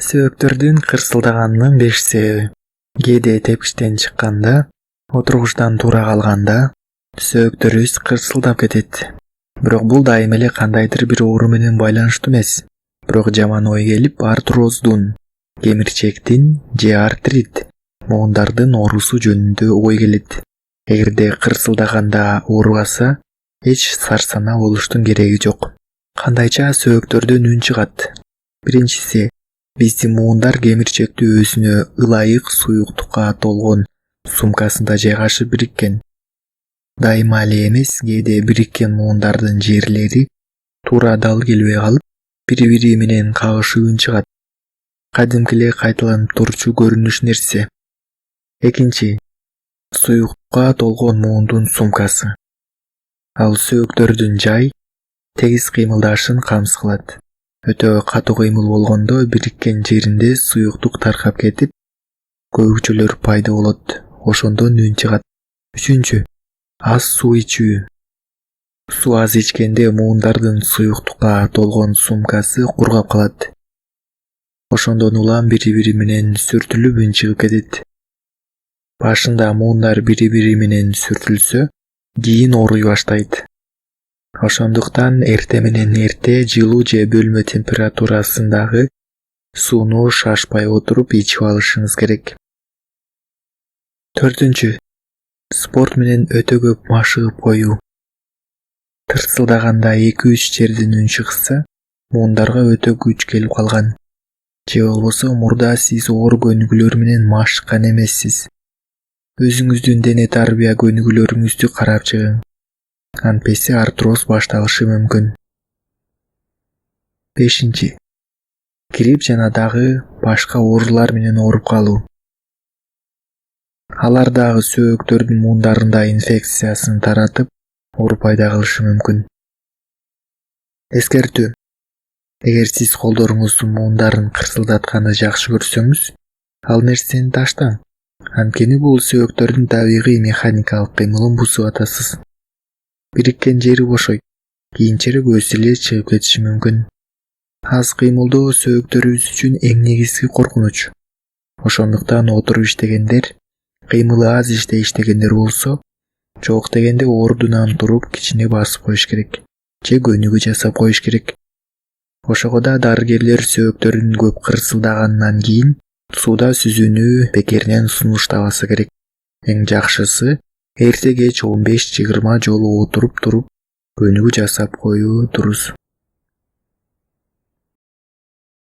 Сөөктөрдүн кырсылдаганынын 5 себеби. Кээде тепкичтен чыкканда, отургучтан туура калганда сөөктөрүбүз кырсылдап кетет. Бирок бул дайым эле кандайдыр бир оору менен байланыштуу эмес. Бирок жаман ой келип, артроздун, кемирчектин же артрит, муундардын оорусу жөнүндө ой келет. Эгерде кырсылдаганда ооругаса, эч сарсанаа болуштун кереги жок. Кандайча сөөктөрдөн үн чыгат? Биринчиси, биздин муундар кемирчектүү өзүнө ылайык суюктукка толгон сумкасында жайгашып бириккен. Дайыма эле эмес, кээде бириккен муундардын жерлери туура дал келбей калып, бири-бири менен кагышып үн чыгат. Кадимки эле кайталанып турчу көрүнүш нерсе. Экинчи, суюктукка толгон муундун сумкасы. Ал сөөктөрдүн жай, тегиз кыймылдашын камсыз кылат. Өтө катуу кыймыл болгондо бириккен жеринде суюктук таркап кетип, көбүкчөлөр пайда болот. Ошондон үн чыгат. Үчүнчү, аз суу ичүү. Суу аз ичкенде муундардын суюктукка толгон сумкасы кургап калат. Ошондон улам бири-бири менен сүртүлүп үн чыгып кетет. Башында муундар бири-бири менен сүртүлсө, кийин ооруй баштайт. Ошондуктан эрте менен эрте жылуу же бөлмө температурасындагы сууну шашпай отуруп ичип алышыңыз керек. Төртүнчү, спорт менен өтө көп машыгып коюу. Тырсылдаганда 2-3 жерден үн чыкса, муундарга өтө күч келип калган. Же болбосо мурда сиз оор көнүгүүлөр менен машыккан эмессиз. Өзүңүздүн дене тарбия көнүгүүлөрүңүздү карап чыгың. Антпесе артроз башталышы мүмкүн. 5. Грипп жана дагы башка оорулар менен ооруп калуу. Алар дагы сөөктөрдүн муундарында инфекциясын таратып, оору пайда кылышы мүмкүн. Эскертүү. Эгер сиз колдоруңуздун муундарын кырсылдатканды жакшы көрсөңүз, ал нерсени таштаң. Анткени бул сөөктөрдүн табигый механикалык кыймылын бузуп атасыз. Бириккен жери бошойт, кийинчерээк өзү эле чыгып кетиши мүмкүн. Аз кыймылдоо сөөктөрүбүз үчүн эң негизги коркунуч. Ошондуктан отуруп иштегендер, кыймылы аз иште иштегендер болсо, жок дегенде ордунан туруп кичине басып коюш керек, же көнүгүү жасап коюш керек. Ошого да дарыгерлер сөөктөрдүн көп кырсылдаганынан кийин сууда сүзүүнү бекеринен сунуштабаса керек. Эң жакшысы эрте кеч 15-20 жолу отуруп туруп көнүгүү жасап коюу дурус.